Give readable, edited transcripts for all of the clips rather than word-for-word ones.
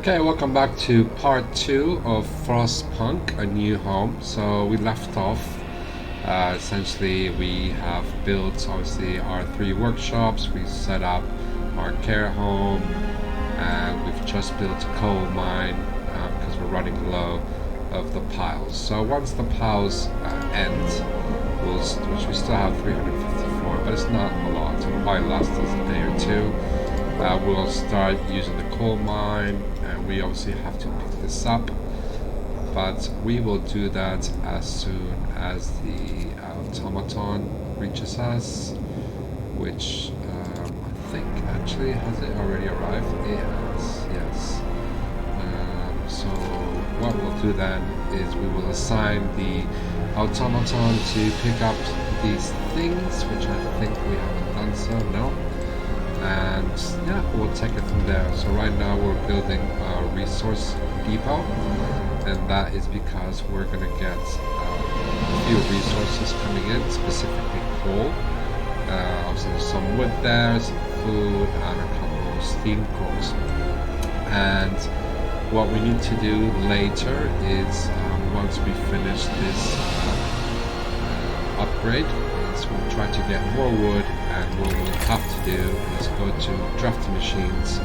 Okay, welcome back to part 2 of FrostPunk, a new home. So we left off, essentially we have built obviously our 3 workshops, we set up our care home, and we've just built a coal mine because we're running low of the piles. So once the piles end, which we still have 354, but it's not a lot, so it'll probably last us a day or two. We'll start using the coal mine, and we obviously have to pick this up, but we will do that as soon as the automaton reaches us, which I think actually, has it already arrived? It has, yes. So what we'll do then is we will assign the automaton to pick up these things, which I think we haven't done so, no. And yeah, we'll take it from there. So right now we're building a resource depot, and that is because we're going to get a few resources coming in, specifically coal. Obviously there's some wood there, some food, and a couple of steam coals. And what we need to do later is, once we finish this upgrade, is we'll try to get more wood, and what we'll have to do is go to drafting machines,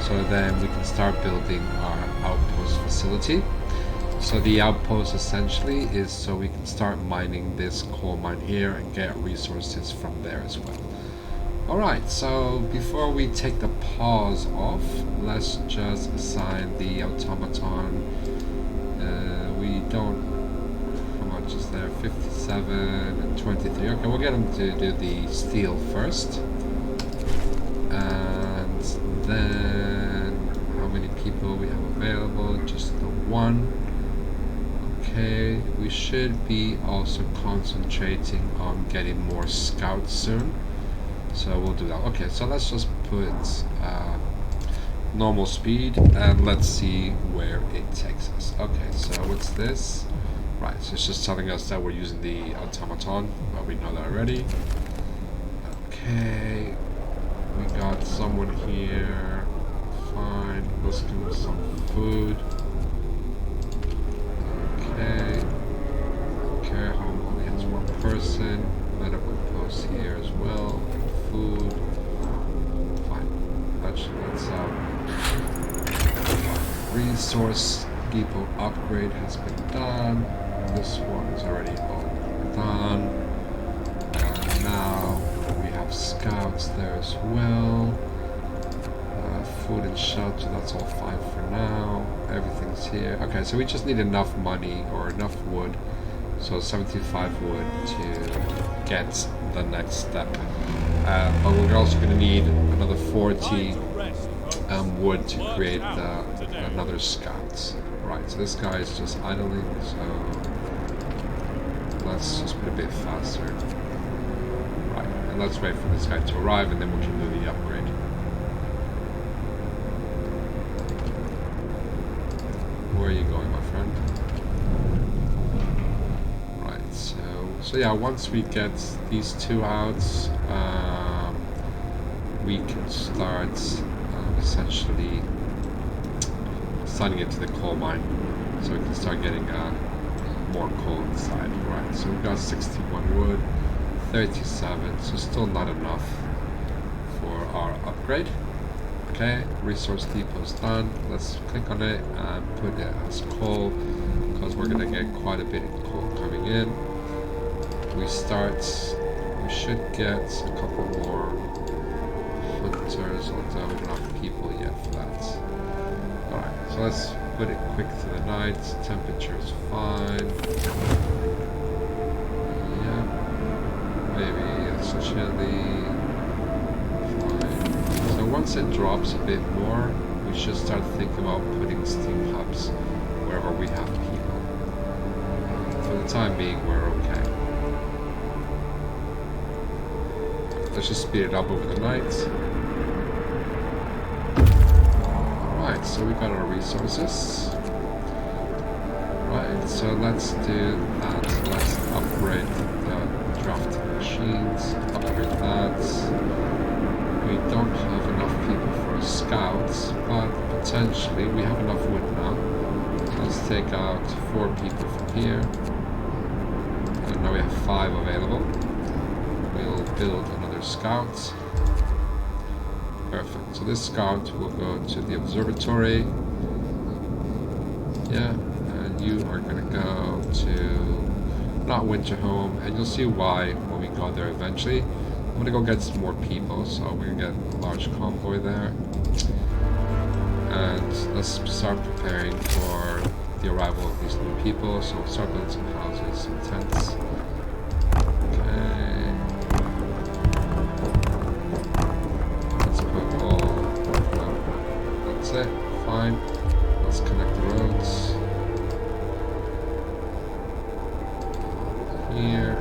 so then we can start building our outpost facility. So the outpost essentially is so we can start mining this coal mine here and get resources from there as well. Alright, so before we take the pause off, let's just assign the automaton. We don't, how much is there? 57 and 23. Okay, we'll get them to do the steel first. And then how many people we have available? Just the one. Okay, we should be also concentrating on getting more scouts soon. So we'll do that. Okay, so let's just put normal speed and let's see where it takes us. Okay, so what's this? Right, so it's just telling us that we're using the automaton, but we know that already. Okay, we got someone here. Fine, let's give him some food. Okay, care home only has one person. Medical post here as well. Food. Fine. Actually, let's resource depot upgrade has been done. This one is already all done. And now we have scouts there as well. Food and shelter, that's all fine for now. Everything's here. Okay, so we just need enough money or enough wood. So 75 wood to get the next step. But we're also going to need another 40 wood to create another scout. Right, so this guy is just idling, so let's just put a bit faster. Right, and let's wait for this guy to arrive, and then we can do the upgrade. Where are you going, my friend? Right, so yeah, once we get these two out, we can start essentially signing it to the coal mine, so we can start getting more coal inside. Right, so we've got 61 wood, 37, so still not enough for our upgrade. Okay, resource depot's done. Let's click on it and put it as coal, because we're gonna get quite a bit of coal coming in. We should get a couple more hunters, although we don't have people yet for that. Alright, so let's put it quick to the night. Temperature is fine. Yeah, maybe it's chilly. Fine. So once it drops a bit more, we should start thinking about putting steam hubs wherever we have people. For the time being, we're okay. Let's just speed it up over the night. Alright, so we got our resources. Right, so let's do that. Let's upgrade the drafting machines. Upgrade that. We don't have enough people for a scouts, but potentially we have enough wood now. Let's take out 4 people from here. And now we have 5 available. We'll build another scout. Perfect. So this scout will go to the observatory. Yeah, and you are gonna go to not winter home, and you'll see why when we go there eventually. I'm gonna go get some more people, so we're gonna get a large convoy there. And let's start preparing for the arrival of these new people. So we'll start building some houses, some tents. Okay. Let's put all, no, that's it, fine. Let's connect the roads. Here.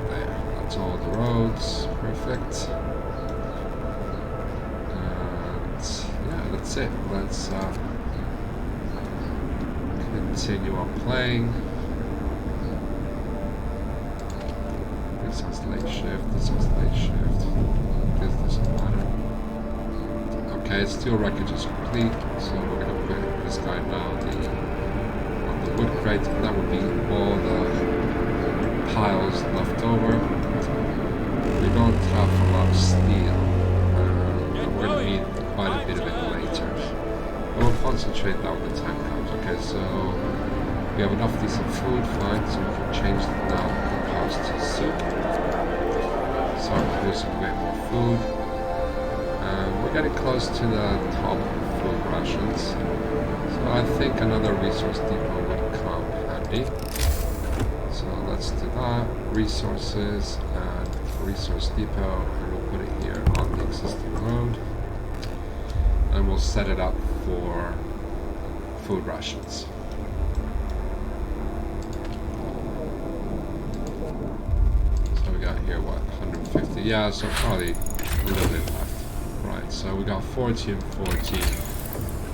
There, that's all the roads, perfect. And yeah, that's it. Let's continue on playing. This has late shift, this has late shift. This doesn't matter. Okay, steel wreckage is complete, so we're gonna put this guy now on the wood crate, and that would be all the piles left over. We don't have a lot of steel, but we're gonna need quite a bit of it later. But we'll concentrate that when the time comes. Okay, so we have enough decent food, fine, so we can change now compost to soup. Start producing a bit more food. We're getting close to the top of food rations, so I think another resource depot would come handy. So let's do that. Resources and resource depot, and we'll put it here on the existing road, and we'll set it up for food rations. So we got here what, 150? Yeah, so probably a little bit left. Right, so we got 14, 14.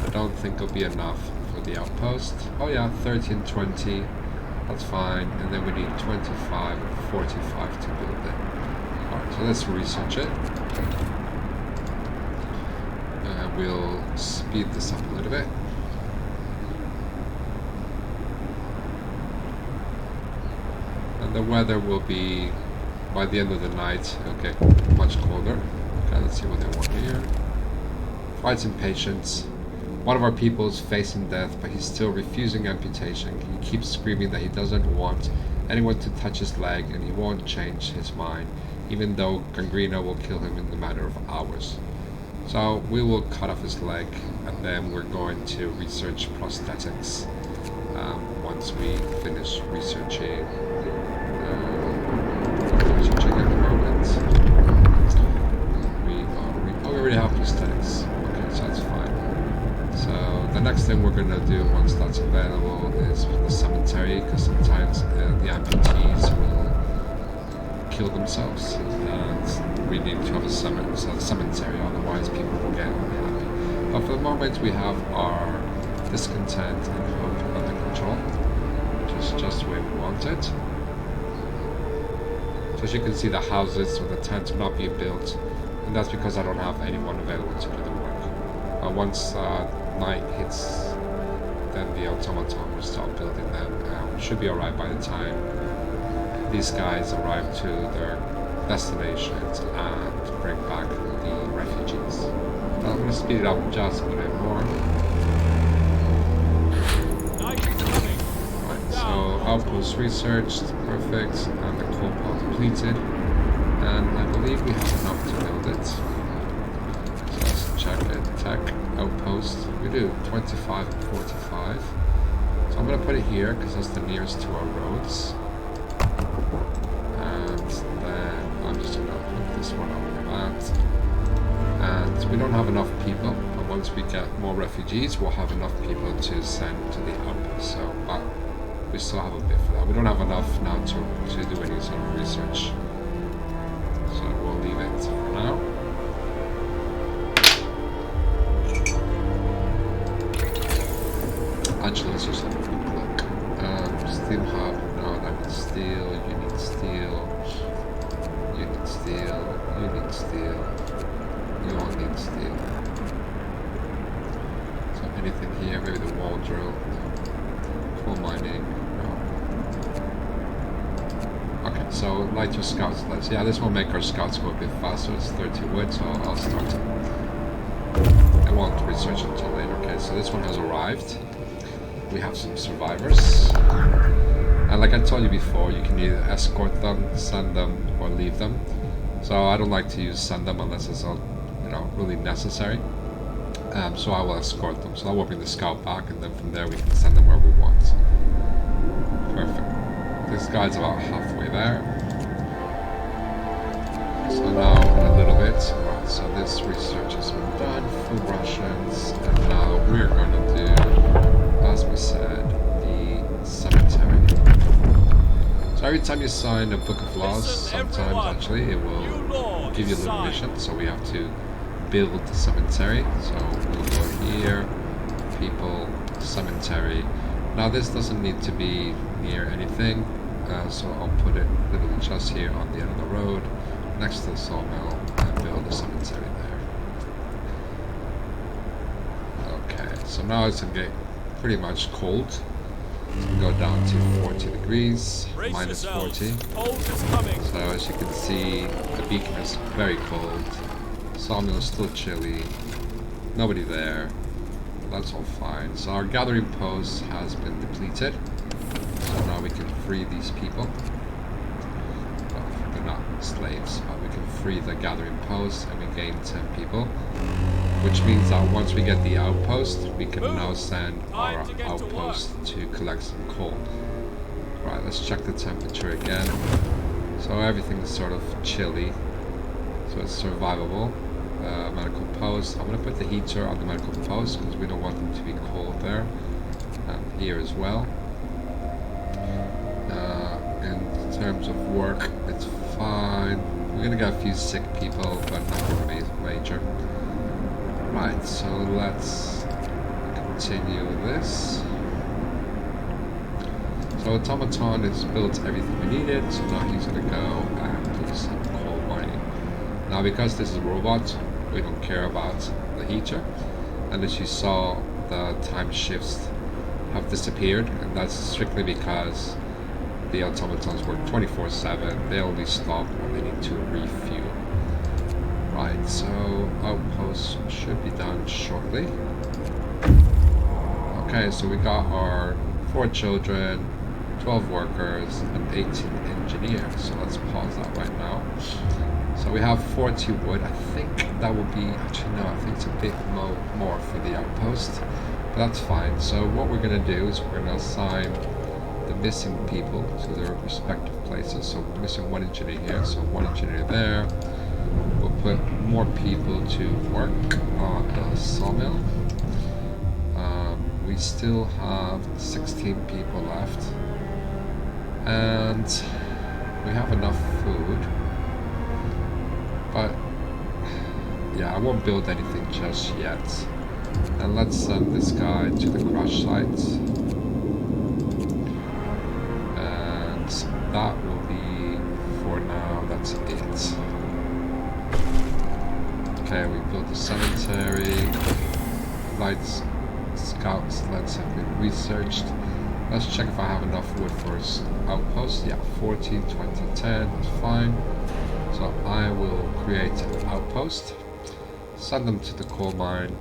I don't think it'll be enough for the outpost. Oh yeah, 13, 20. That's fine. And then we need 25 and 45 to build it. Alright, so let's research it. We'll speed this up a little bit. And the weather will be, by the end of the night, it'll get much colder. Okay, let's see what they want here. Fights impatience. One of our people is facing death, but he's still refusing amputation. He keeps screaming that he doesn't want anyone to touch his leg, and he won't change his mind, even though gangrena will kill him in the matter of hours. So we will cut off his leg, and then we're going to research prosthetics once we finish researching. Researching at the moment. We already have prosthetics. Okay, so that's fine. So the next thing we're going to do once that's available is the cemetery, because sometimes the amputees will kill themselves, and we need to have a cemetery, otherwise people will get unhappy. But for the moment we have our discontent and hope under control, which is just the way we want it. So as you can see, the houses or the tents are not being built, and that's because I don't have anyone available to do the work. Once night hits, then the automaton will start building them. We should be alright by the time these guys arrive to their destinations and bring back the refugees. Now I'm going to speed it up just a bit more. Right, so outpost researched, perfect, and the coal pile completed. And I believe we have enough to build it. So let's check it. Tech, outpost, we do 25 and 45. So I'm going to put it here because that's the nearest to our roads. And then I'm just going to put this one over that. And we don't have enough people, but once we get more refugees, we'll have enough people to send to the outpost. So, but we still have a bit for that. We don't have enough now to do any sort of research. So we'll leave it for now. Actually, let's just have a quick look. Steel hub, no, that needs steel, you need steel, you need steel, you need steel, we won't need steel. So anything here, maybe the wall drill, no. Coal mining, no. Okay, so light your scouts less. Yeah, this will make our scouts go a bit faster. It's 30 wood, so I'll start it. I won't research until later. Okay, so this one has arrived. We have some survivors. And like I told you before, you can either escort them, send them, or leave them. So I don't like to use send them unless it's really necessary. So I will escort them. So I will bring the scout back, and then from there we can send them where we want. Perfect. This guy's about halfway there. So now in a little bit. Right, so this research has been done. Food rations, and now we're going to do, as we said, the cemetery. So every time you sign a book of laws, sometimes actually it will give you a little mission. So we have to build the cemetery. So we'll go here, people, cemetery. Now this doesn't need to be near anything, so I'll put it literally just here on the end of the road, next to the sawmill, and build a cemetery there. Okay, so now it's gonna get pretty much cold. Go down to 40 degrees, minus 40. So as you can see, the beacon is very cold. Sawmill is still chilly. Nobody there. That's all fine. So our gathering post has been depleted. So now we can free these people. Well, they're not slaves, but we can free the gathering post and we gain 10 people. Which means that once we get the outpost, we can now send our outpost to collect some coal. Right, let's check the temperature again. So everything is sort of chilly. So it's survivable. Medical post. I'm going to put the heater on the medical post because we don't want them to be cold there. And here as well. In terms of work, it's fine. We're going to get a few sick people, but nothing major. Right, so let's continue this. So Automaton has built everything we needed, so now he's going to go and do some coal mining. Now because this is a robot, we don't care about the heater, and as you saw, the time shifts have disappeared, and that's strictly because the automatons work 24/7. They only stop when they need to refuel. Right, so outpost should be done shortly. Okay, so we got our 4 children, 12 workers, and 18 engineers. So let's pause that right now. So we have 40 wood. I think that will be, actually no, I think it's a bit more for the outpost, but that's fine. So what we're going to do is we're going to assign the missing people to their respective places. So we're missing 1 engineer here, so 1 engineer there. We'll put more people to work on the sawmill. We still have 16 people left, and we have enough food. But yeah, I won't build anything just yet. And let's send this guy to the crash site. And that will be, for now, that's it. Okay, we built the cemetery. Lights, scouts, lights have been researched. Let's check if I have enough wood for his outpost. Yeah, 40, 20, 10, that's fine. So I will create an outpost, send them to the coal mine,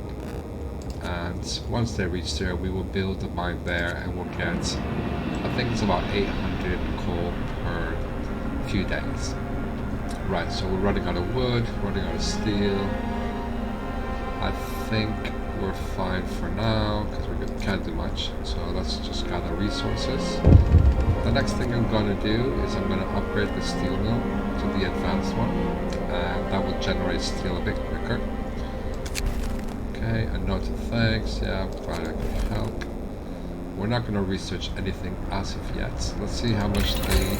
and once they reach there, we will build a mine there, and we'll get, I think it's about 800 coal per few days. Right, so we're running out of wood, running out of steel. I think we're fine for now, because we can't do much, so let's just gather resources. The next thing I'm going to do is I'm going to upgrade the steel mill to the advanced one, and that will generate steel a bit quicker. Okay, a note of thanks. Yeah, I'm glad I could help. We're not going to research anything as of yet. Let's see how much the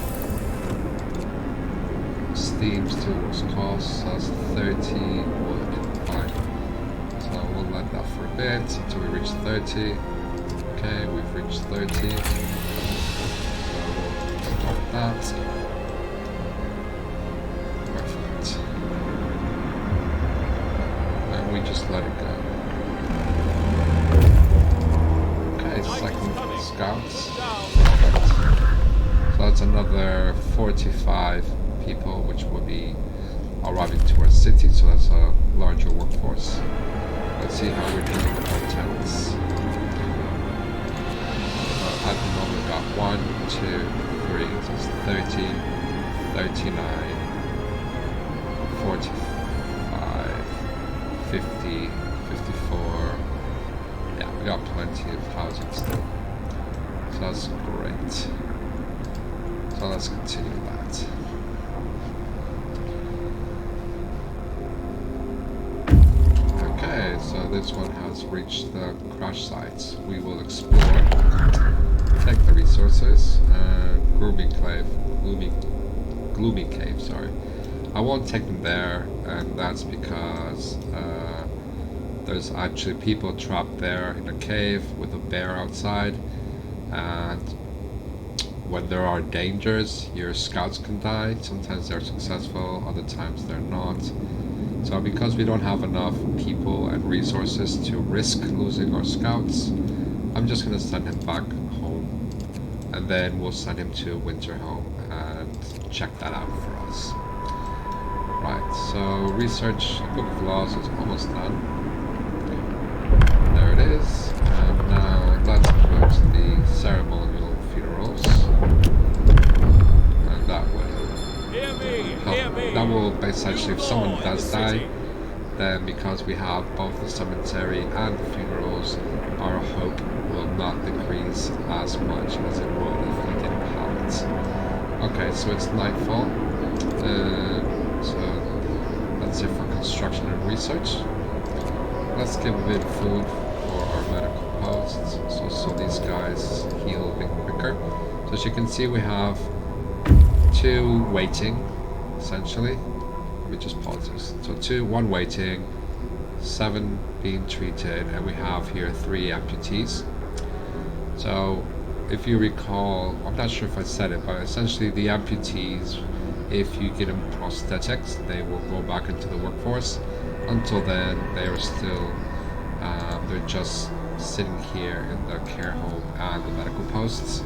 steam steelworks cost. So that's 30 wood. Fine. So we'll let that for a bit until we reach 30. Okay, we've reached 30. So we'll stop that. just let it go. Okay, second scouts. Perfect. So that's another 45 people, which will be arriving to our city, so that's a larger workforce. Let's see how we're doing with our tents. At the moment we've got 1, 2, 3, so it's 30, 39, 45, 50, 54. Yeah, we got plenty of housing still. So that's great. So let's continue that. Okay, so this one has reached the crash site. We will explore, take the resources, and gloomy cave, sorry. I won't take them there, and that's because there's actually people trapped there in a cave with a bear outside, and when there are dangers, your scouts can die. Sometimes they're successful, other times they're not. So because we don't have enough people and resources to risk losing our scouts, I'm just going to send him back home, and then we'll send him to winter home and check that out for us. Right, so research Book of Laws is almost done. There it is. And now let's go to the ceremonial funerals. And that will help. That will essentially, if someone does die, then because we have both the cemetery and the funerals, our hope will not decrease as much as it would if we didn't have it. Okay, so it's nightfall. So that's it for construction and research. Let's give a bit of food for our medical posts, so these guys heal a bit quicker. So as you can see, we have 2 waiting, essentially. Let me just pause this. So 1 waiting, 7 being treated, and we have here 3 amputees. So if you recall, I'm not sure if I said it, but essentially the amputees, if you get them prosthetics, they will go back into the workforce. Until then, they are still, they're just sitting here in the care home and the medical posts.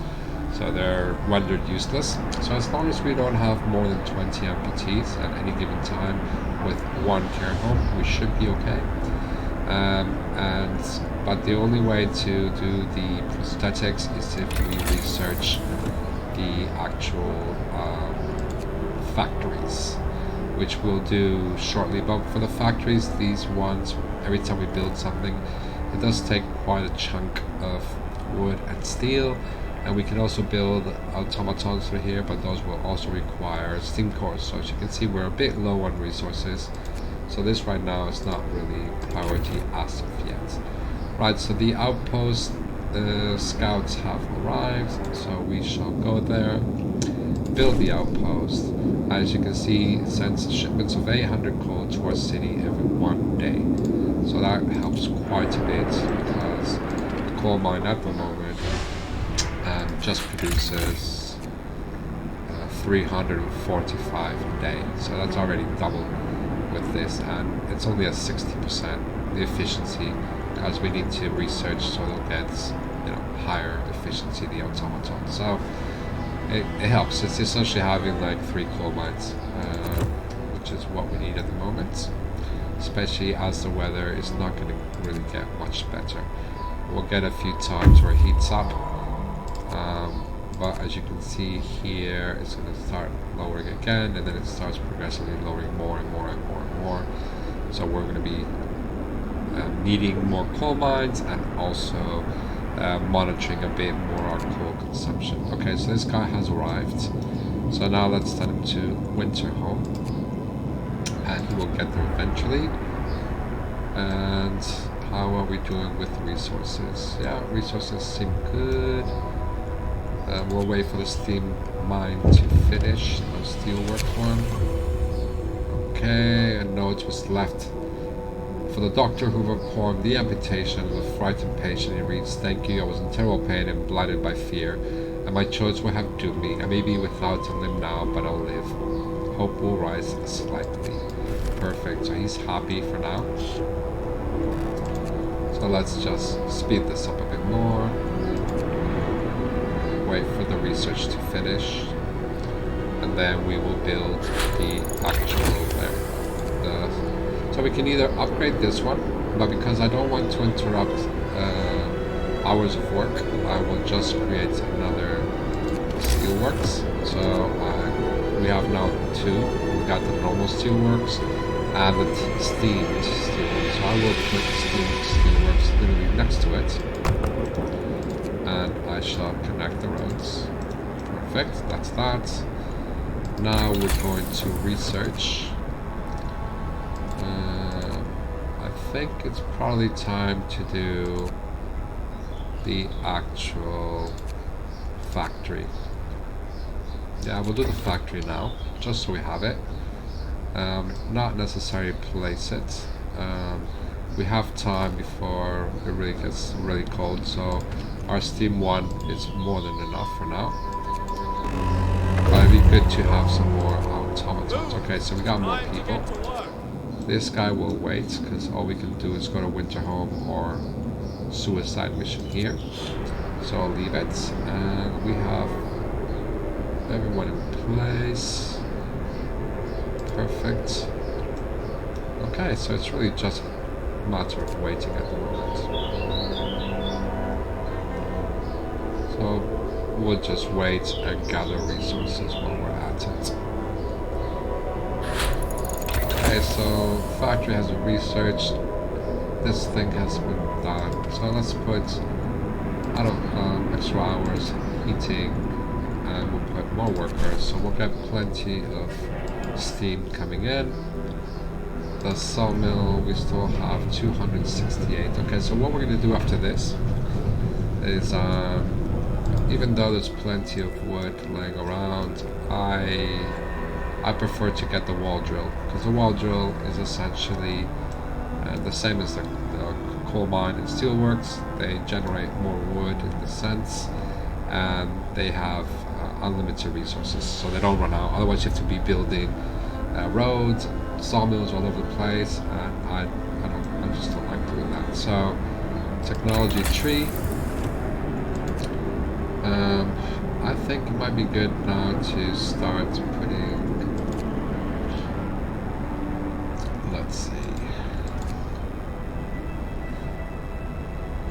So they're rendered useless. So as long as we don't have more than 20 amputees at any given time with 1 care home, we should be okay. But the only way to do the prosthetics is if we research the actual factories, which we'll do shortly. But for the factories, these ones, every time we build something, it does take quite a chunk of wood and steel. And we can also build automatons through here, but those will also require steam cores. So as you can see, we're a bit low on resources. So this right now is not really priority as of yet. Right, so the outpost scouts have arrived, so we shall go there, build the outpost. As you can see, it sends shipments of 800 coal to our city every 1 day. So that helps quite a bit, because the coal mine at the moment just produces 345 a day. So that's already double with this, and it's only at 60% the efficiency, because we need to research so they'll get, you know, higher efficiency, the automaton. So it helps. It's essentially having like 3 coal mines, which is what we need at the moment, especially as the weather is not going to really get much better. We'll get a few times where it heats up, but as you can see here, it's going to start lowering again, and then it starts progressively lowering more and more and more and more. So we're going to be needing more coal mines, and also monitoring a bit more our coal consumption. Okay, so this guy has arrived. So now let's send him to winter home, and he will get there eventually. And how are we doing with resources? Yeah, resources seem good. We'll wait for the steam mine to finish, the steelworks one. Okay, a note was left for the doctor who performed the amputation of the frightened patient. It reads, "Thank you, I was in terrible pain and blinded by fear, and my choice will have doomed me. I may be without a limb now, but I'll live. Hope will rise slightly." perfect. So he's happy for now. So let's just speed this up a bit more. Wait for the research to finish. And then we will build the actual so we can either upgrade this one, but because I don't want to interrupt hours of work, I will just create another steelworks. So we have now 2. We got the normal steelworks and the steamed steelworks. So I will put steamed steelworks literally next to it, and I shall connect the roads. Perfect, that's that. Now we're going to research. I think it's probably time to do the actual factory. Yeah, we'll do the factory now, just so we have it. Not necessarily place it. We have time before it really gets really cold, so our Steam 1 is more than enough for now. But it'd be good to have some more automatons. Okay, so we got more people. This guy will wait, because all we can do is go to winter home or suicide mission here. So I'll leave it, and we have everyone in place. Perfect. Okay, so it's really just a matter of waiting at the moment. So we'll just wait and gather resources while we're at it. Okay, so factory has been researched. This thing has been done. So let's put extra hours heating, and we'll put more workers. So we'll get plenty of steam coming in. The sawmill, we still have 268. Okay, so what we're going to do after this is, even though there's plenty of wood laying around, I prefer to get the wall drill, because the wall drill is essentially the same as the coal mine and steelworks. They generate more wood in the sense, and they have unlimited resources, so they don't run out. Otherwise you have to be building roads, sawmills all over the place, and I just don't like doing that. So technology tree. I think it might be good now to start putting, let's see.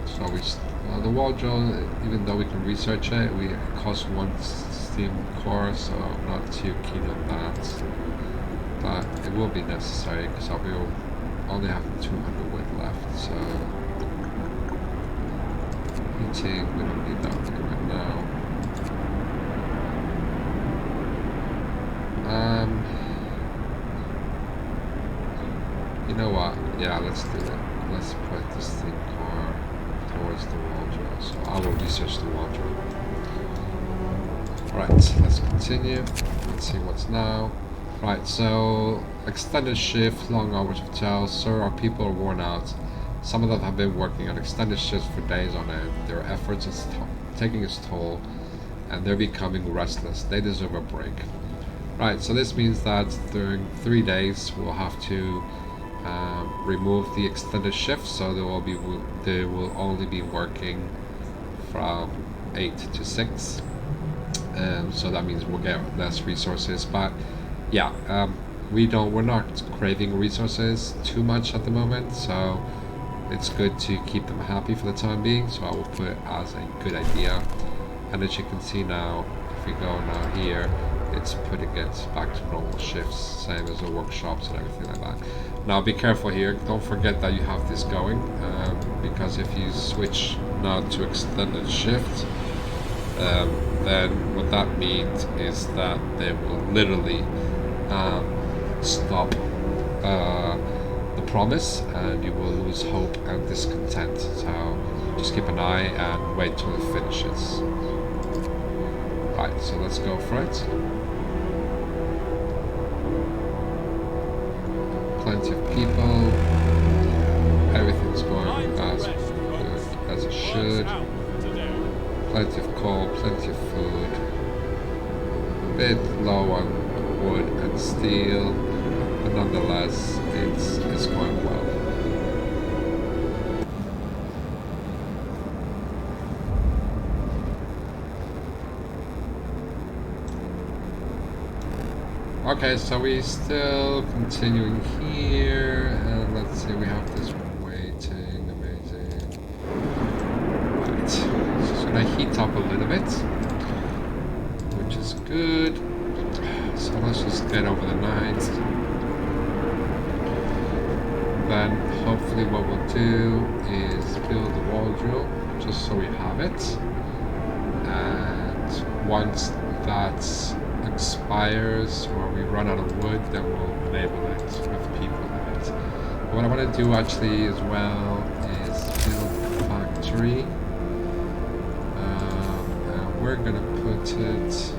So the wall drill, even though we can research it, it costs 1 steam core, so I'm not too keen on that. But it will be necessary, because I'll only have 200 wood left. So heating, we don't need that right now. You know what? Yeah, let's do it. Let's put this thing core towards the wall drill. So I will research the wall drill. Right, let's continue. Let's see what's now. Right, so extended shift, long hours of tail. Sir, our people are worn out. Some of them have been working on extended shifts for days on end. Their efforts is taking its toll, and they're becoming restless. They deserve a break. Right, so this means that during 3 days we'll have to remove the extended shift, so they will only be working from 8 to 6, and so that means we'll get less resources. But yeah, we're not craving resources too much at the moment, so it's good to keep them happy for the time being. So I will put it as a good idea, and as you can see now, if we go now here, it's putting it back to normal shifts, same as the workshops and everything like that. Now be careful here, don't forget that you have this going, because if you switch now to extended shift, then what that means is that they will literally stop the promise, and you will lose hope and discontent. So just keep an eye and wait till it finishes. Right, so let's go for it. Plenty of people. Everything's going as good as it should. Plenty of coal, plenty of food. A bit low on wood and steel. but nonetheless, it's going well. Okay, so we still continuing here, and let's see, we have this waiting, amazing. Right, so gonna heat up a little bit, which is good. So let's just get over the night. Then hopefully what we'll do is build the wall drill, just so we have it. And once that's expires or we run out of wood, then we'll enable it with people in it. What I want to do actually as well is build a factory. And we're gonna put it.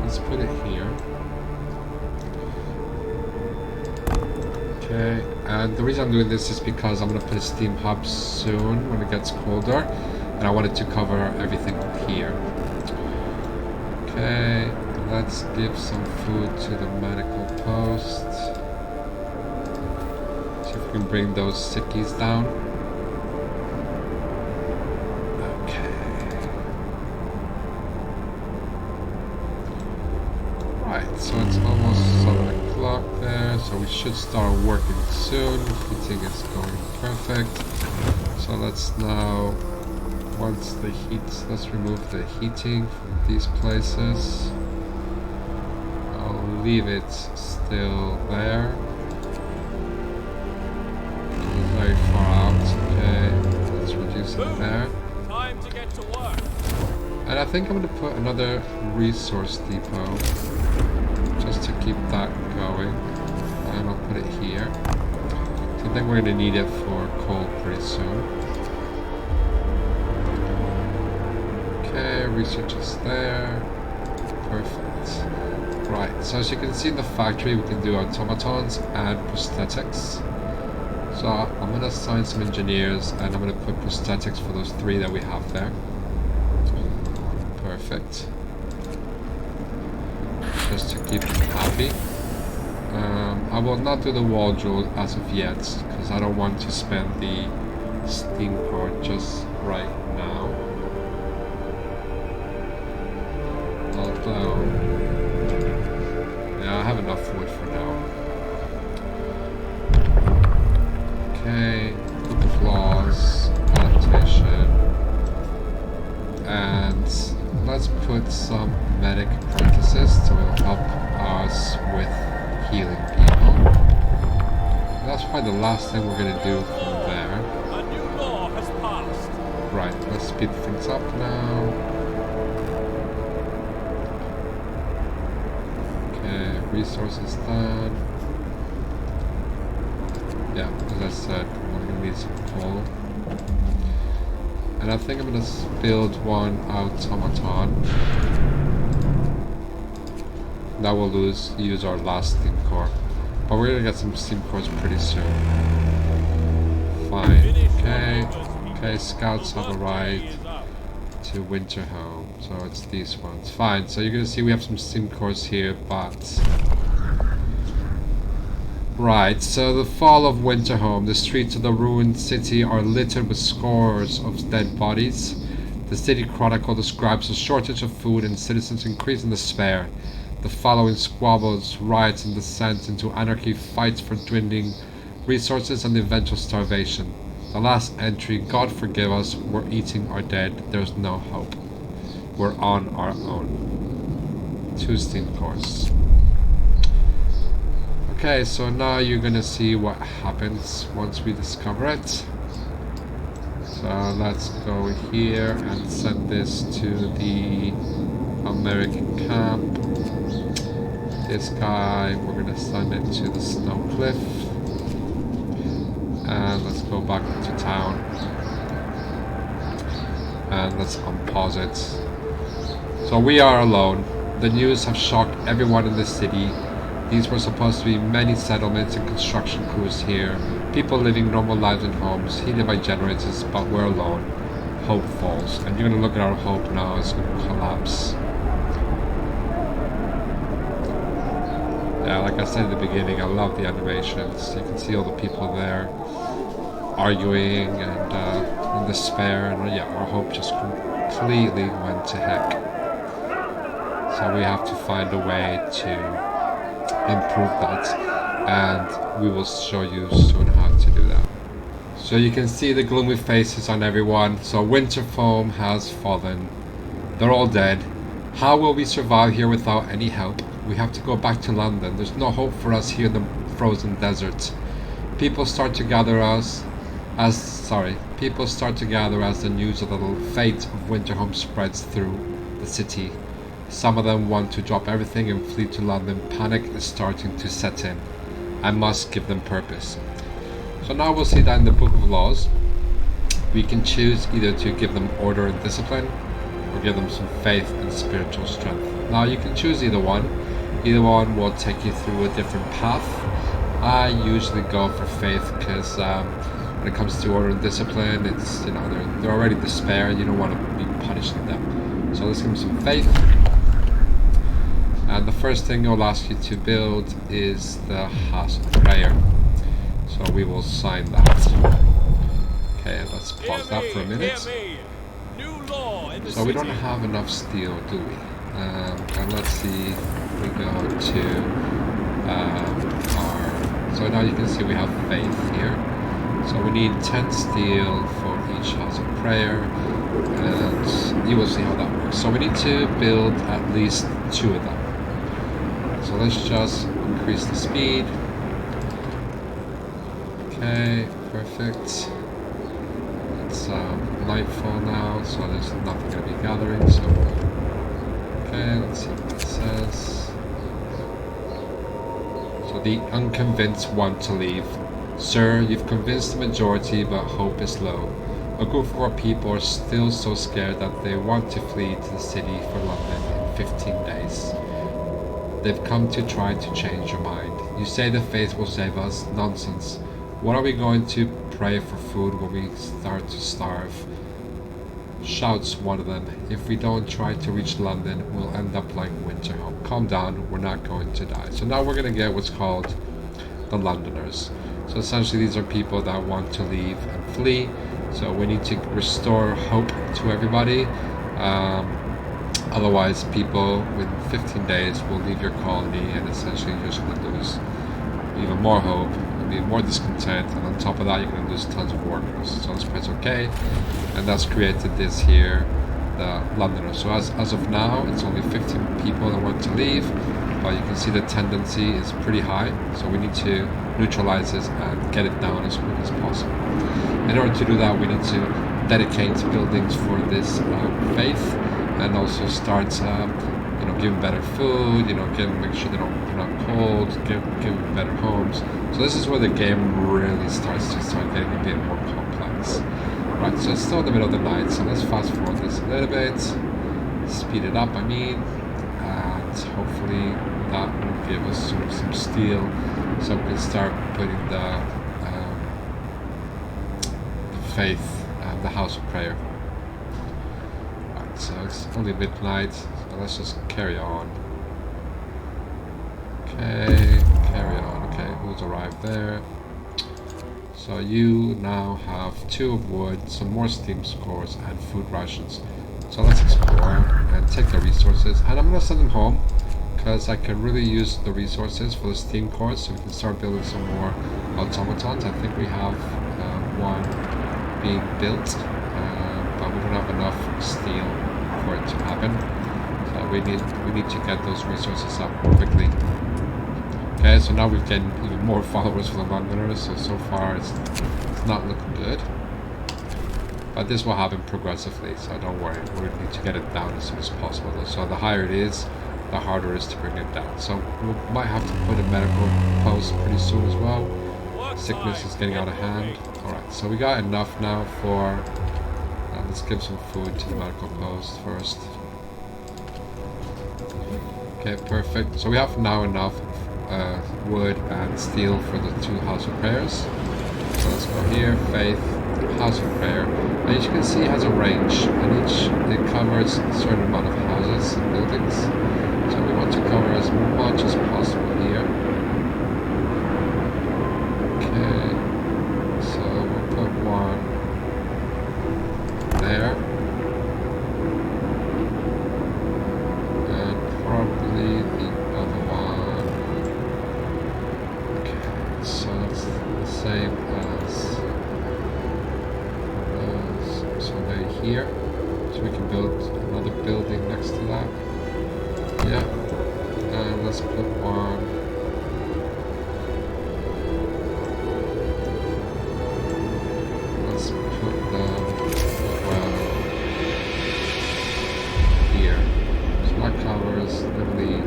Let's put it here. Okay, and the reason I'm doing this is because I'm gonna put a steam hub soon when it gets colder. And I wanted to cover everything here. Okay, let's give some food to the medical post. See if we can bring those sickies down. Okay. Right, so it's almost 7 o'clock there, so we should start working soon. Heating is going perfect. So let's now, once the heat, let's remove the heating from these places. I'll leave it still there. It's very far out. Okay, let's reduce it there. Time to get to work. And I think I'm going to put another resource depot just to keep that going. And I'll put it here. So I think we're going to need it for coal pretty soon. Okay, research is there. Perfect. Right, so as you can see in the factory, we can do automatons and prosthetics. So I'm going to assign some engineers, and I'm going to put prosthetics for those 3 that we have there. Perfect. Just to keep them happy. I will not do the wall drill as of yet, because I don't want to spend the steam core just right now. Although, yeah, I have enough wood for now. Okay, good flaws, adaptation, and let's put some medic apprentices to help us with healing people. That's probably the last thing we're gonna do from there. A new law has passed. Right, let's speed things up now. Resources done. Yeah, as I said, we're gonna need some coal. And I think I'm gonna build one automaton. That will use our last steam core. But we're gonna get some steam cores pretty soon. Fine. Okay, scouts have arrived to winter home. So it's these ones. Fine, so you're gonna see we have some steam cores here, but right, so the fall of Winterhome. The streets of the ruined city are littered with scores of dead bodies. The city chronicle describes a shortage of food and citizens increase in despair. The following squabbles, riots, and descent into anarchy, fights for dwindling resources, and the eventual starvation. The last entry, God forgive us, we're eating our dead, there's no hope. We're on our own. 2 steam cores. Okay, so now you're gonna see what happens once we discover it. So let's go here and send this to the American camp. This guy, we're gonna send it to the snow cliff. And let's go back into town. And let's unpause it. So we are alone. The news have shocked everyone in the city. These were supposed to be many settlements and construction crews here. People living normal lives in homes, heated by generators, but we're alone. Hope falls. And you're gonna look at our hope now, it's gonna collapse. Yeah, like I said in the beginning, I love the animations. You can see all the people there arguing and in despair, and yeah, our hope just completely went to heck. So we have to find a way to improve that, and we will show you soon how to do that. So you can see the gloomy faces on everyone. So winter foam has fallen. They're all dead. How will we survive here without any help? We have to go back to London. There's no hope for us here in the frozen desert. People start to gather as the news of the fate of Winterhome spreads through the city. Some of them want to drop everything and flee to London. Panic is starting to set in. I must give them purpose. So now we'll see that in the Book of Laws, we can choose either to give them order and discipline, or give them some faith and spiritual strength. Now you can choose either one. Either one will take you through a different path. I usually go for faith because when it comes to order and discipline, it's they're already despair. You don't want to be punishing them. So let's give them some faith. And the first thing it'll ask you to build is the House of Prayer. So we will sign that. Okay, let's pause that for a minute. So we don't have enough steel, do we? And let's see if we go to our... So now you can see we have faith here. So we need 10 steel for each House of Prayer. And you will see how that works. So we need to build at least 2 of them. So let's just increase the speed. Okay, perfect. It's nightfall now, so there's nothing going to be gathering. So, okay, let's see what it says. So the unconvinced want to leave. Sir, you've convinced the majority, but hope is low. A group of our people are still so scared that they want to flee to the city for London in 15 days. They've come to try to change your mind. You say the faith will save us. Nonsense. What are we going to pray for food when we start to starve? Shouts one of them. If we don't try to reach London, we'll end up like Winterhome. Calm down, we're not going to die. So now we're going to get what's called the Londoners. So essentially these are people that want to leave and flee. So we need to restore hope to everybody. Otherwise people within 15 days will leave your colony, and essentially you're just going to lose even more hope, be more discontent, and on top of that you're going to lose tons of workers. So let's press OK, and that's created this here, the Londoners. So as of now it's only 15 people that want to leave, but you can see the tendency is pretty high, so we need to neutralize this and get it down as quick as possible. In order to do that, we need to dedicate buildings for this faith, and also start give them better food, make sure they're not cold, give them better homes. So this is where the game really starts getting a bit more complex. Right, so it's still in the middle of the night, so let's fast forward this a little bit, speed it up and hopefully that will give us some steel, so we can start putting the faith and the House of Prayer. Right, so it's only midnight. Let's just carry on. Okay, carry on. Okay, who's arrived there? So you now have 2 of wood, some more steam scores, and food rations. So let's explore and take the resources. And I'm going to send them home, because I can really use the resources for the steam cores, so we can start building some more automatons. I think we have one being built, but we don't have enough steel for it to happen. We need to get those resources up quickly. Okay, so now we've gained even more followers for the Londoners, so far it's not looking good. But this will happen progressively, so don't worry, we need to get it down as soon as possible. So the higher it is, the harder it is to bring it down. So we might have to put a medical post pretty soon as well. Sickness is getting out of hand. Alright, so we got enough now for... let's give some food to the medical post first. Okay, perfect. So we have now enough wood and steel for the 2 House of Prayers. So let's go here, Faith, House of Prayer. And as you can see, it has a range, and it covers a certain amount of houses and buildings. So we want to cover as much as possible here. Okay, so we'll put one there. And probably the other one. Okay, so that's the same as those. So they're here. So we can build another building next to that. Yeah. And let's put one. Let's put them well here. So that covers literally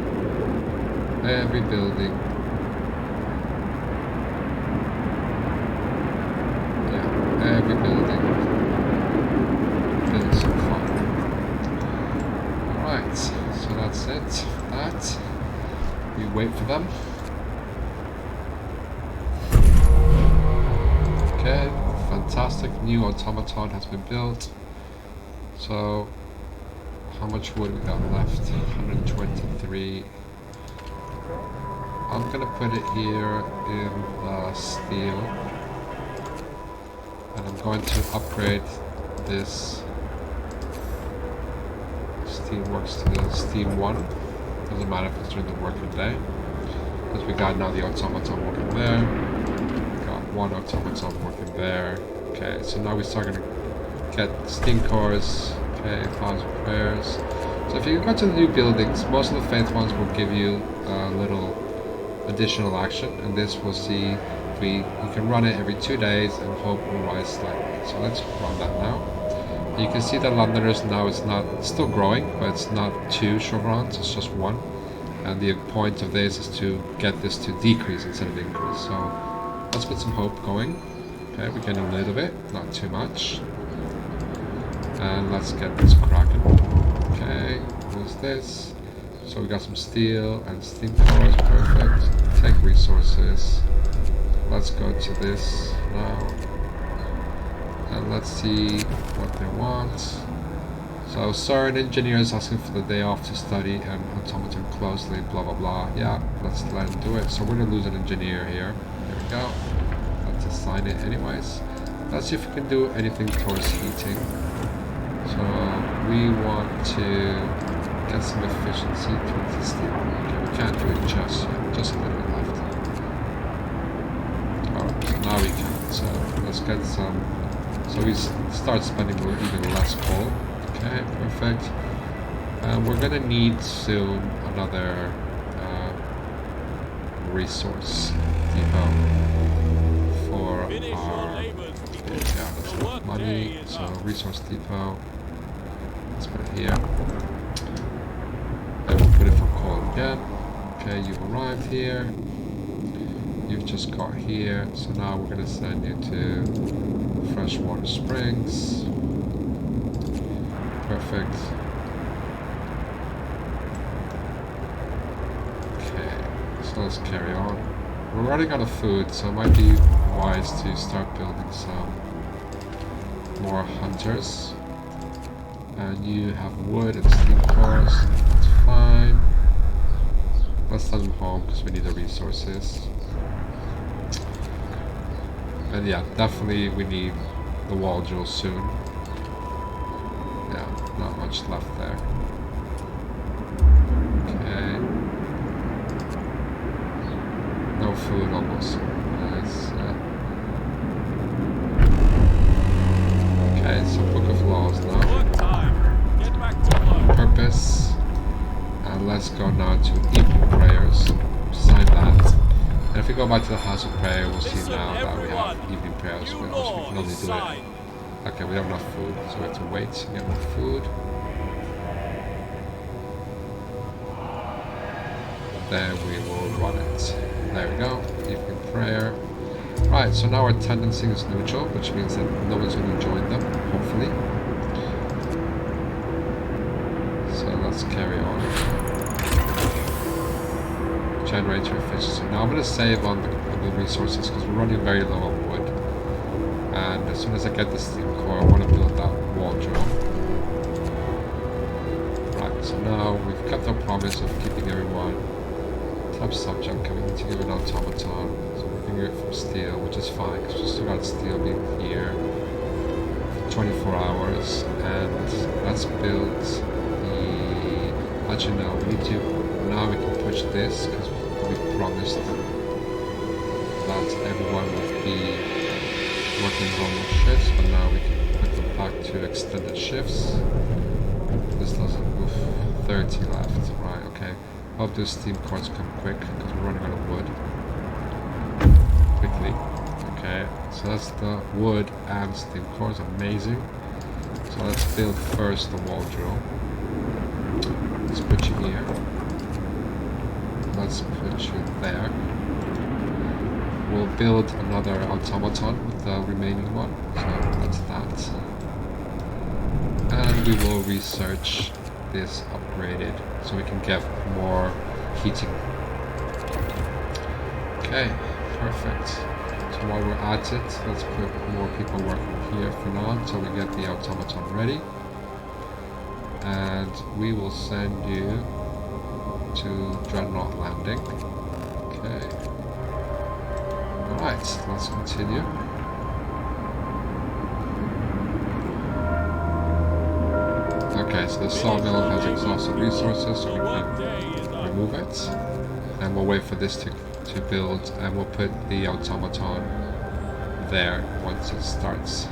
every building. Yeah, every building. Building so far. Alright, so that's it. That. We wait for them. Okay, fantastic. New automaton has been built. So, how much wood we got left? 123. I'm gonna put it here in the steel. And I'm going to upgrade this Steamworks to the Steam 1. Doesn't matter if it's during the working day. Because we got now the automaton working there. Got one automaton working there. Okay, so now we start gonna get steam cores. Okay, files and prayers. So if you go to the new buildings, most of the faith ones will give you a little additional action, and this will see if you can run it every 2 days and hope will rise slightly. So let's run that now. You can see that Londoners now it's still growing, but it's not 2 chevrons, it's just 1. And the point of this is to get this to decrease instead of increase. So let's put some hope going. Okay, we're getting a little bit, not too much. And let's get this cracking. Okay, what's this? So we got some steel and steam cores, perfect. Take resources. Let's go to this now. And let's see what they want. So certain engineers asking for the day off to study and automaton closely, blah blah blah. Yeah, let's let him do it. So we're gonna lose an engineer here. There we go. Let's assign it anyways. Let's see if we can do anything towards heating. So we want to get some efficiency towards the steel. Okay, we can't do it just yet, just a little bit left. Alright, so now we can. So let's get some. So we start spending even less coal. Okay, perfect. We're gonna need soon another resource depot for our. Yeah, that's enough money. So resource depot. Let's put it here. And we'll put it for coal again. Okay, you've arrived here. You've just got here. So now we're gonna send you to Freshwater Springs. Perfect. Okay, so let's carry on. We're running out of food, so it might be wise to start building some more hunters. And you have wood and steam cores, that's fine. Let's send them home because we need the resources. And yeah, definitely we need the wall jewels soon. Yeah, not much left there. Okay. No food almost. Nice. Okay, so Book of Laws now. Purpose. And let's go now to evening prayers. Sign that. And if we go back to the House of Prayer, we'll see now that we have evening prayers, but also we can only do it. Okay, we don't have enough food, so we have to wait to get more food. Then we will run it. There we go, evening prayer. Right, so now our tendency is neutral, which means that no one's going to join them, hopefully. So let's carry on. Generator efficiency. Now I'm going to save on the resources because we're running very low on wood. And as soon as I get the steam core, I want to build that wall drill. Right, So now we've kept our promise of keeping everyone top subject, and we need to give an automaton. So we're gonna get it from steel, which is fine because we still got steel being here for 24 hours. And let's build the. Actually, no, we need to. Now we can push this because we promised that everyone would be working normal shifts, but now we can put them back to extended shifts. This doesn't move. 30 left, right? Okay. Hope those steam cores come quick because we're running out of wood. Quickly. Okay, so that's the wood and steam cores. Amazing. So let's build first the wall drill. Let's put you here. Let's put you there. We'll build another automaton with the remaining one. So that's that. And we will research this upgraded so we can get more heating. Okay, perfect. So while we're at it, let's put more people working here for now until we get the automaton ready. And we will send you to Dreadnought Landing. Okay. Alright, let's continue. Okay, so the sawmill has exhausted resources, so we can remove it. And we'll wait for this to build, and we'll put the automaton there once it starts.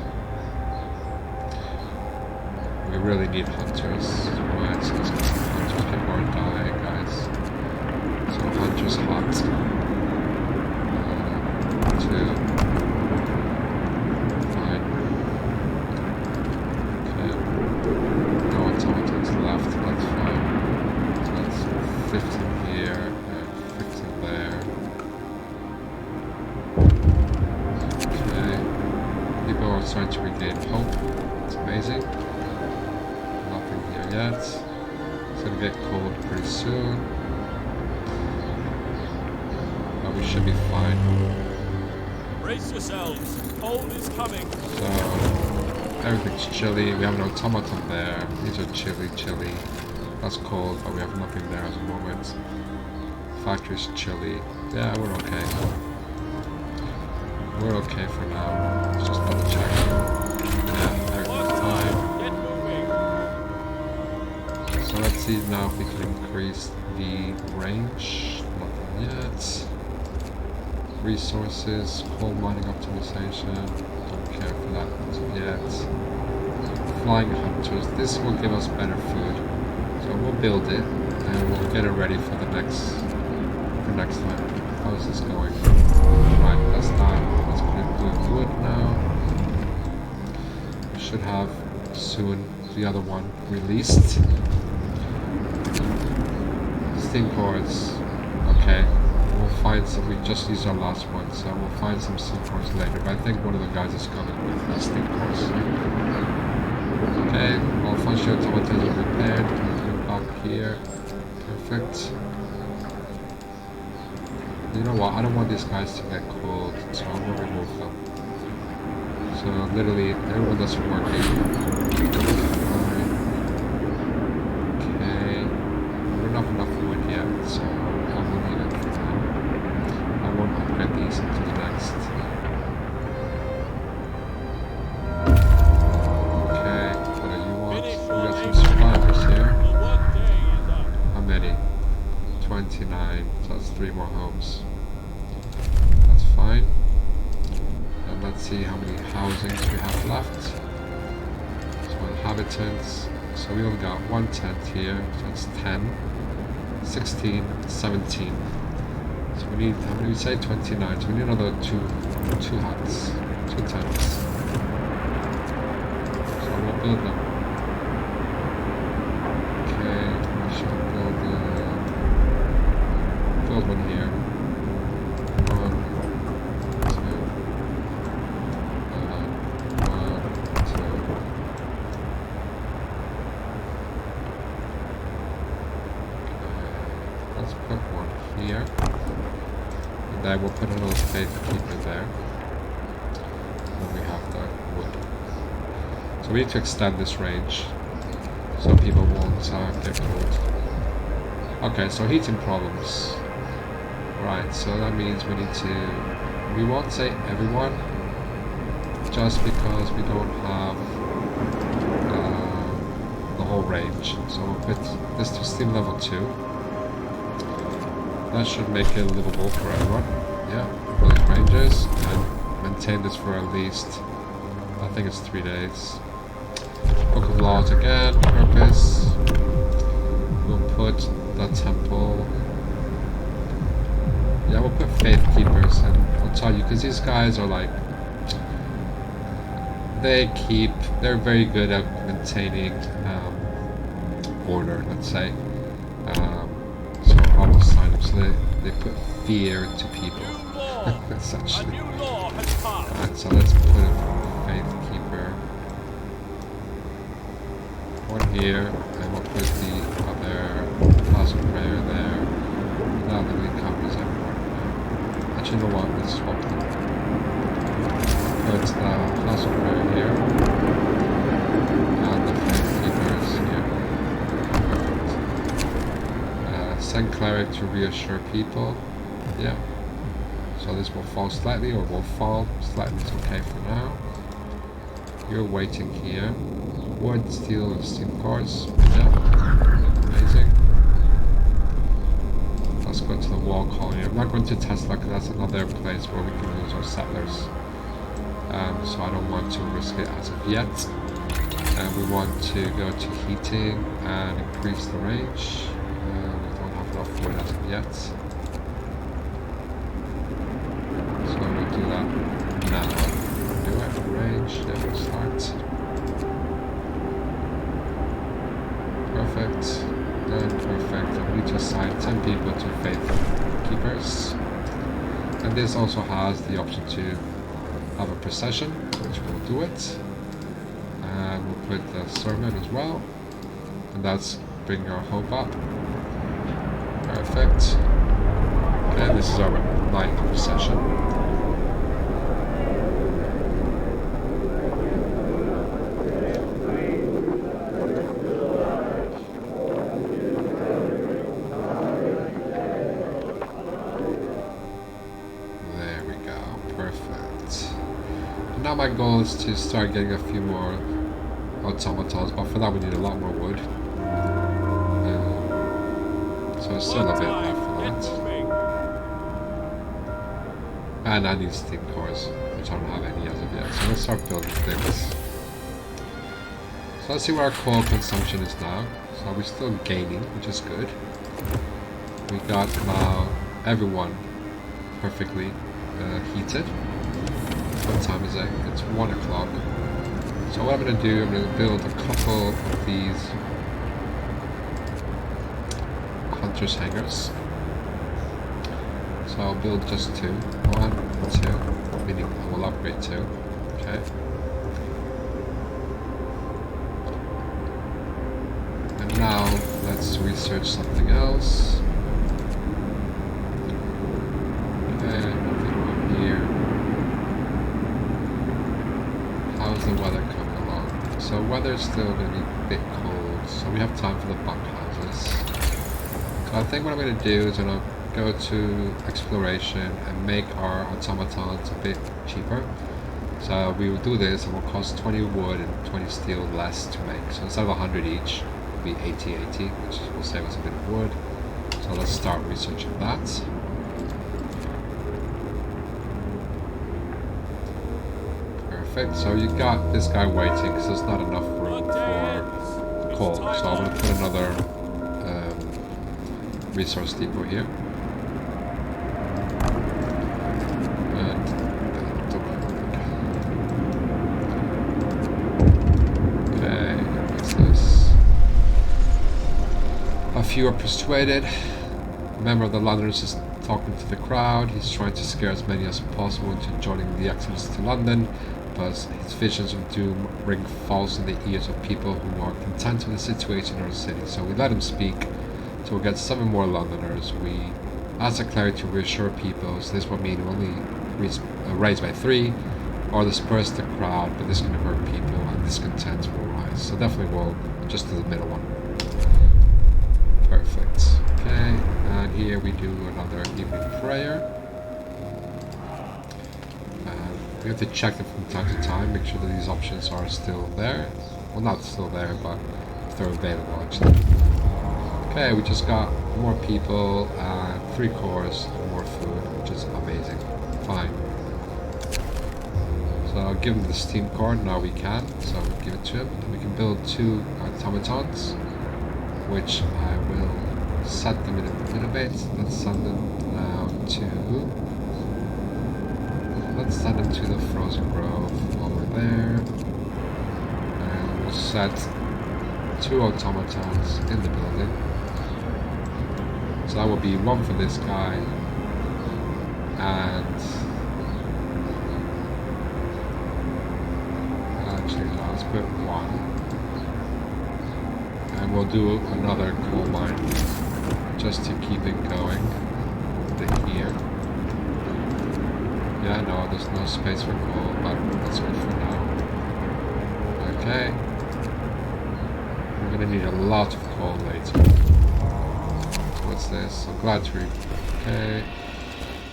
We really need hunters. Right, so let's get some hunters. People are dying, guys. So hunters hot. 2. Fine. Okay. No automatons left, that's fine. So that's 15 here and 15 there. Okay. People are starting to regain hope. It's amazing. Yet. It's gonna get cold pretty soon. But we should be fine. Brace yourselves. Cold is coming. So everything's chilly. We have an automaton there. These are chilly. That's cold, but we have nothing there at the moment. Factory's chilly. Yeah, we're okay. We're okay for now. Let's just double check. Yeah, everything's fine. So let's see now if we can increase the range. Nothing yet. Resources, coal mining optimization. Don't care for that yet. Flying hunters. This will give us better food. So we'll build it and we'll get it ready for the next time. How's this going? Right, that's done. Let's put in blue wood now. We should have soon the other one released. Steam cores. Okay. We'll find some. We just used our last one, so we'll find some steam cores later. But I think one of the guys is coming with the steam cores. Okay. All functional automatons are repaired. Put it back here. Perfect. You know what? I don't want these guys to get cold, so I'm gonna remove them. So literally, everyone that's working. Enough wood yet, so I will need it for now. I won't upgrade these until the next. Okay, what do you want? We got some survivors here. How many? 29, so that's 3 more homes. That's fine. And let's see how many housings we have left. So inhabitants. So we only got 1 tent here, so that's 10. 16, 17. So we need, how many we say? 29. So we need another two huts, 2 tents. So we'll build them. Okay, we should build one here. 1, 2, 1, 2. Let's put one here. And then we'll put another gatekeeper there. And we have the wood. So we need to extend this range so people won't get cold. Okay, so heating problems. Right, so that means we need to... We won't say everyone, just because we don't have the whole range. So we'll put this to steam level 2. That should make it livable for everyone. Yeah, those ranges, and maintain this for at least, I think it's 3 days. Book of Laws again, purpose. We'll put the temple. Yeah, we'll put Faith Keepers, and I'll tell you, because these guys are like, they're very good at maintaining order, let's say. So I'll assign them, so they put fear to people, essentially. Alright, so let's put a Faith Keeper. One here, and we'll put the other House of Prayer there. That really covers everyone. Actually, you know what? Let's swap them. Put the House of Prayer here. And the Faith Keepers here. Perfect. Send Cleric to reassure people. Yeah. So this will fall slightly, or will fall slightly. It's okay for now. You're waiting here. Wood, steel, and steam cores. Yeah. Amazing. Let's go to the wall colony. I'm not going to Tesla because that's another place where we can lose our settlers. So I don't want to risk it as of yet. And we want to go to heating and increase the range. We don't have enough wood as of yet. So we'll do that now. Do it, range, then we'll start. Perfect. Done, perfect. And we just assigned 10 people to Faith Keepers. And this also has the option to have a procession, which will do it. And we'll put the sermon as well. And that's bring our hope up. Perfect. And this is our night procession. Now my goal is to start getting a few more automatons, but for that we need a lot more wood. So there's still a bit left for that. And I need steam cores, which I don't have any as of yet. So let's start building things. So let's see where our coal consumption is now. So we're still gaining, which is good. We got now everyone perfectly heated. What time is it? It's 1 o'clock. So what I'm going to do, I'm going to build a couple of these hunter's hangars. So I'll build just 2. 1, 2, meaning I will upgrade 2. Okay. And now let's research something else. Okay, nothing here. How's the weather coming along? So weather's still going to be a bit cold, so we have time for the bunkhouses. So I think what I'm going to do is I'm going to go to exploration and make our automatons a bit cheaper. So we will do this and will cost 20 wood and 20 steel less to make. So instead of 100 each, it'll be 80, which will save us a bit of wood. So let's start researching that. Perfect. So you got this guy waiting because there's not enough room for coal. So I'm going to put another resource depot here. Okay, what's this? A few are persuaded. A member of the Londoners is talking to the crowd. He's trying to scare as many as possible into joining the exodus to London. But his visions of doom ring false in the ears of people who are content with the situation in our city. So we let him speak. So we'll get 7 more Londoners. We ask the cleric to reassure people. So this will mean only raise by 3, or disperse the crowd. But this can hurt people, and discontent will rise. So definitely we'll just do the middle one. Perfect. Okay. we do another evening prayer. We have to check them from time to time, make sure that these options are still there. Well, not still there, but if they're available, actually. Okay, we just got more people, 3 cores, more food, which is amazing. Fine. So I'll give him the steam core, now we can, so we'll give it to him. And we can build 2 automatons, which I will set them in a little bit. Let's send them now to... Let's send them to the Frozen Grove over there. And we'll set 2 automatons in the building. So that will be 1 for this guy. And... actually, no, let's put 1. And we'll do another coal mine. Just to keep it going. Here. Yeah, no, there's no space for coal, but that's good for now. Okay. We're gonna need a lot of coal later. What's this? I'm glad to... Okay.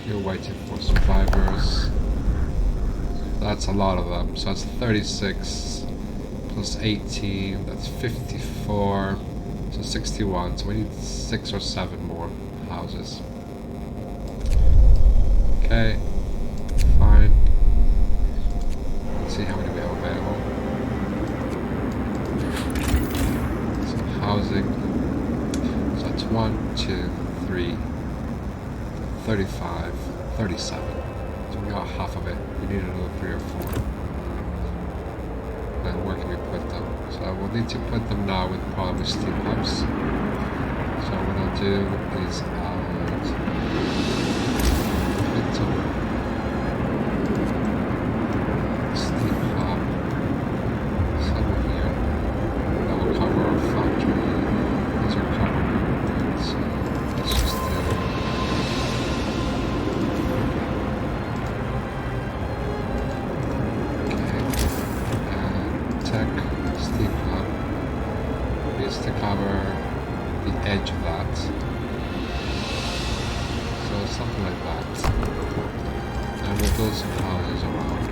You're waiting for survivors. That's a lot of them. So that's 36 plus 18. That's 54. So 61. So we need 6 or 7 more houses. Okay. Fine. Let's see how many we have available. So housing. So that's 1, 2, 3, 35, 37. So we got half of it. We need another 3 or 4. And where can we put them? So we'll need to put them now with probably steam pumps. So what I'll do is I'll put them steam pump somewhere here. That will cover our factory. These are covered. So let's just do steam hub is to cover the edge of that. So something like that. And we'll build some houses around.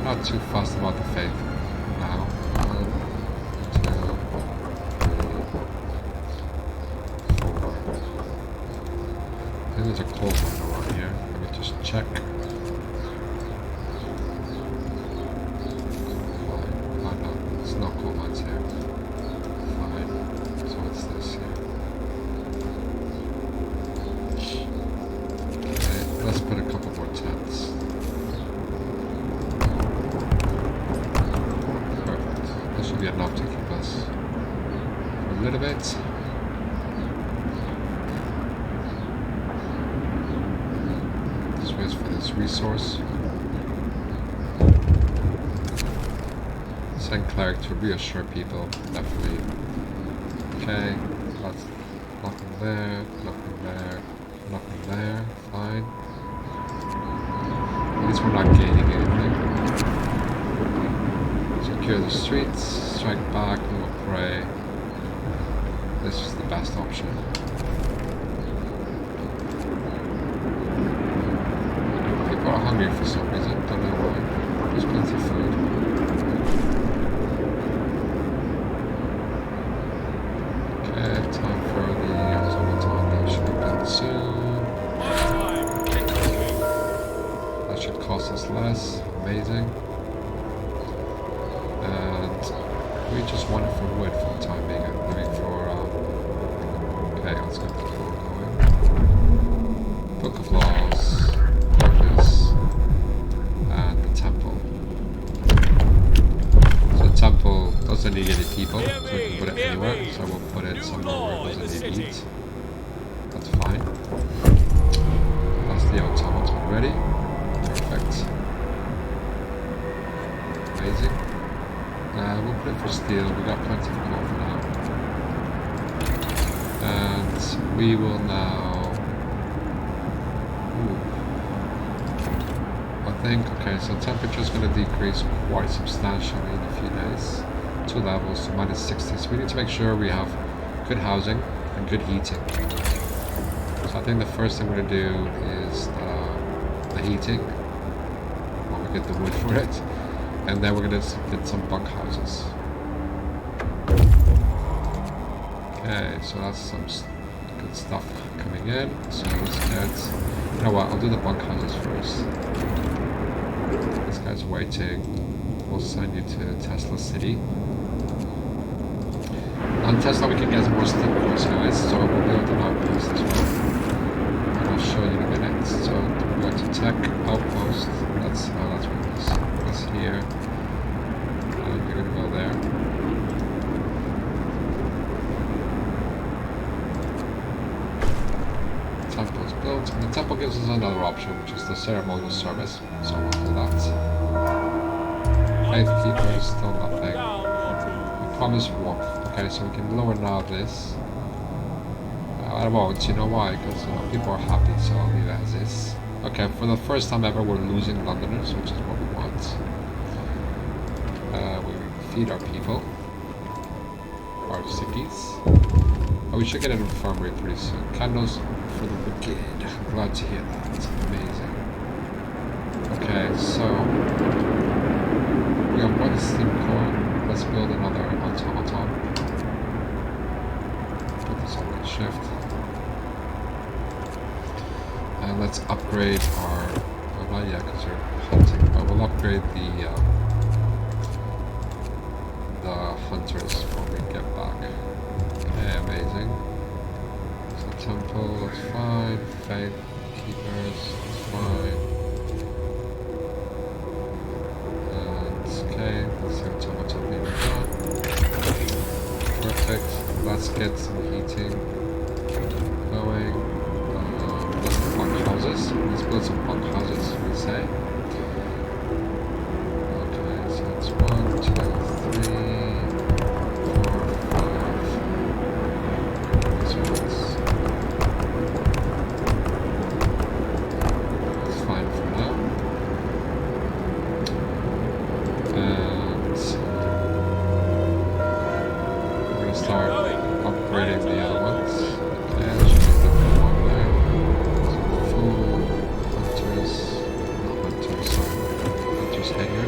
Not too fussed about the faith now. 1, 2, 3, 4. I think there's a coal mine around here. Let me just check. No coal mines here. Fine. So what's this here? Okay, let's put a couple more tents. Perfect. This should be enough to keep us for a little bit. This waits for this resource. Send cleric to reassure people, definitely. Okay, that's nothing there, nothing there, nothing there, fine. At least we're not gaining anything. Secure the streets, strike back, we will pray. This is the best option. People are hungry for some reason, don't know why. There's plenty of food. Time for the automaton that should be built soon. That should cost us less. Amazing. And we just want it for wood for the time being. I'm looking for... okay, let's get the floor going. Book of Laws, Purpose, and the Temple. So the Temple doesn't need any people, so we can put it anywhere. So we'll put it somewhere where it doesn't need heat. That's fine. That's the automaton ready. Perfect. Amazing. We'll put it for steel. We got plenty of coal for now. And we will now... I think, okay, so temperature is going to decrease quite substantially in a few days. 2 levels to -60. So we need to make sure we have good housing and good heating. So I think the first thing we're gonna do is the heating. Well, we get the wood for it, and then we're gonna get some bunkhouses. Okay, so that's some good stuff coming in. So let's get. You know what? I'll do the bunkhouses first. This guy's waiting. We'll send you to Tesla City. On Tesla, we can get more steam cores, guys. So we'll build an outpost as well. And I'll show you in a minute. So we're going to tech outpost. That's what it is. That's here. And you're gonna go there. Temple is built, and the temple gives us another option, which is the ceremonial service. So we'll do that. Faith keeper is still nothing. We promise warmth. Okay, so we can lower now this. I won't, you know why? Because people are happy, so I'll leave it as is. Okay, for the first time ever, we're losing Londoners, which is what we want. We feed our people, our sickies. Oh, we should get an infirmary pretty soon. Candles for the wicked. I'm glad to hear that. It's amazing. Okay, so we have one steam core. Let's build another automaton. Put this on the shift. And let's upgrade our. Oh, not yet, because you're hunting. But we'll upgrade the hunters when we get back. Okay, amazing. So temple, that's fine. Faith keepers, that's fine. And okay, let's see what's automaton being done. Perfect. Let's get some heating going. Let's get bunkhouses. Let's build some bunkhouses, we say. Okay, so it's 1, 2, 3, 4, 5. This one's. It's fine for now. And we're gonna start upgrading the other ones. Okay, let's just get the one there. So food, hunters, not hunters, sorry, hunters hanger.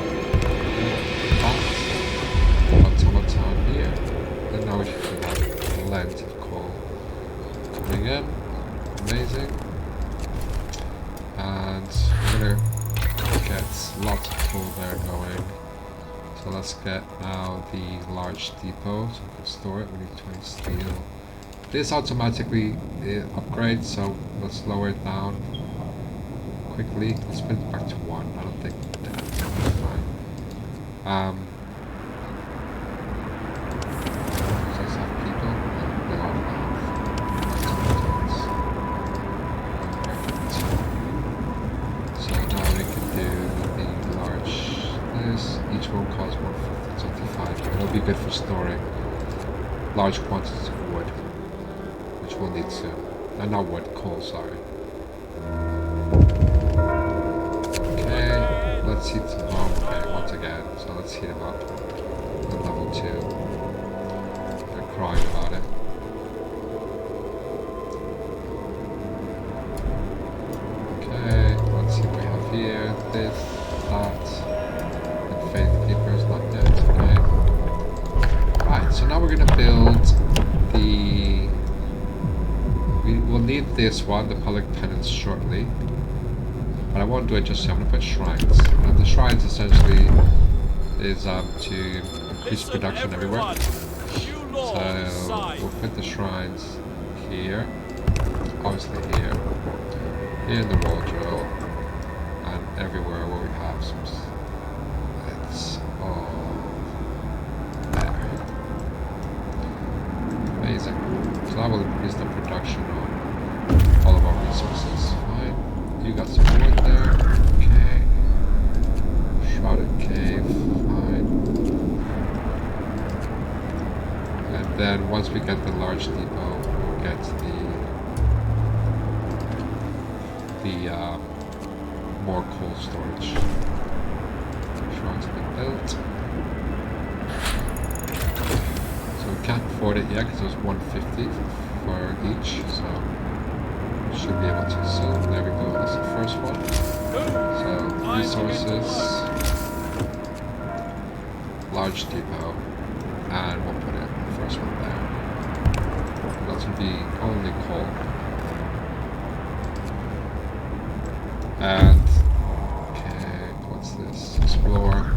Automaton here. And now we should have plenty of coal coming in. Amazing. And we're gonna get lots of coal there going. So let's get now the large depot so we can store it. We need 20 steel. This automatically upgrades, so let's lower it down quickly. Let's put it back to 1. I don't think that's fine. Does this have people? They all have automatons. Perfect. So now we can do the large. This each one costs 125. It'll be good for storing large quantities of wood, which we'll need soon. Not wood, coal, sorry. Okay, let's heat them up. Okay, once again, so let's heat them up at level 2. They're crying about it. Okay, let's see what we have here. This, that. Faith keepers, not yet, okay. Right, so now we're gonna build the. We'll need this one, the public penance, shortly. But I won't do it just yet. I'm gonna put shrines. And the shrines essentially is to increase production everywhere. So we'll put the shrines here. Obviously here. Here in the wardrobe. And everywhere where we have some. It's all there. Amazing. So that will increase the production on all of our resources. Fine. You got some wood there. Okay. Shrouded cave. Fine. And then once we get the large depot, we'll get the more coal storage. Shrines have been built. So we can't afford it yet because it was 150 for each, so should be able to. So there we go. That's the first one. So resources, large depot, and we'll put it the first one there. That should be only coal. And okay, what's this? Explore.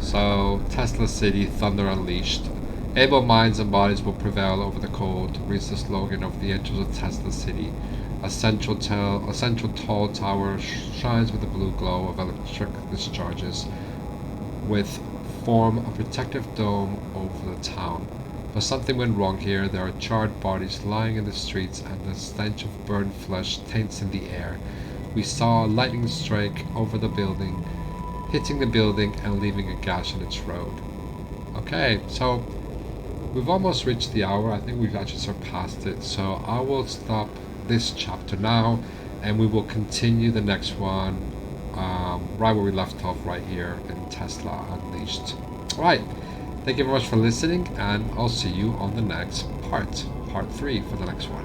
So Tesla City, Thunder Unleashed. Able minds and bodies will prevail over the cold, reads the slogan of the entrance of Tesla City. A central tall tower shines with a blue glow of electric discharges, with form a protective dome over the town. But something went wrong here. There are charred bodies lying in the streets, and the stench of burned flesh taints in the air. We saw a lightning strike over the building, hitting the building and leaving a gash in its road. Okay, so we've almost reached the hour. I think we've actually surpassed it. So I will stop this chapter now, and we will continue the next one right where we left off, right here in Tesla Unleashed. Alright, thank you very much for listening, and I'll see you on the next part 3 for the next one.